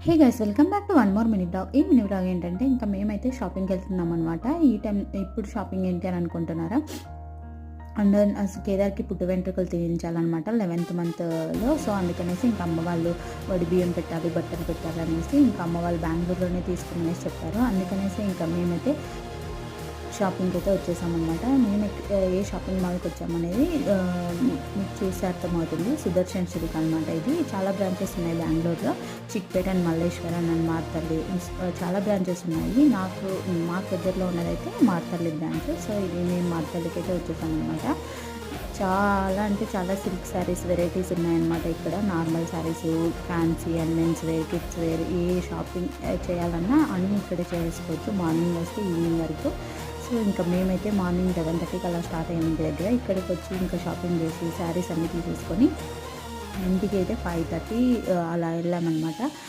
Hey guys, welcome back to one more mini blog. ఈ mini blog ఏంటంటే ఇంకా మేమైతే షాపింగ్కి వెళ్తున్నాం అనమాట. ఈ టైం ఇప్పుడు షాపింగ్ ఏంటి అని అనుకుంటున్నారా? అండ్ కేదార్కి పుట్టు వెంట్రుకలు తీయించాలన్నమాట 11th మంత్లో. సో అందుకనేసి ఇంకా అమ్మ వాళ్ళు వడి బియ్యం పెట్టాలి, బట్టలు పెట్టాలి అనేసి ఇంకా అమ్మ వాళ్ళు బెంగళూరులోనే తీసుకునేసి చెప్పారు. అందుకనేసి ఇంకా మేమైతే షాపింగ్కి అయితే వచ్చేసామన్నమాట. మేము ఏ షాపింగ్ మాల్కి వచ్చామనేది మీకు చూస్తే అర్థమవుతుంది. సుదర్శన్ సిల్క్ అనమాట. ఇది చాలా బ్రాంచెస్ ఉన్నాయి బెంగళూరులో. చిక్పేట అండ్ మల్లేశ్వరం అండ్ మార్తల్లి, చాలా బ్రాంచెస్ ఉన్నాయి. మాకు దగ్గరలో ఉన్నదైతే మార్తల్లి బ్రాంచ్. సో ఇది మేము మార్తల్లికి అయితే వచ్చేసామన్నమాట. చాలా అంటే చాలా సిల్క్ శారీస్ వెరైటీస్ ఉన్నాయన్నమాట ఇక్కడ. Normal saris, fancy and men's wear, kids wear, ఏ షాపింగ్ చేయాలన్నా అన్నీ ఇక్కడే చేసుకోవచ్చు. మార్నింగ్ వస్తే ఈవినింగ్ వరకు. సో ఇంకా మేమైతే మార్నింగ్ 11:30కి అలా స్టార్ట్ అయ్యాము ఇంటి దగ్గర. ఇక్కడికి వచ్చి ఇంకా షాపింగ్ చేసి శారీస్ అన్నీ తీసేసుకొని ఇంటికి అయితే 5:30 అలా వెళ్ళామన్నమాట.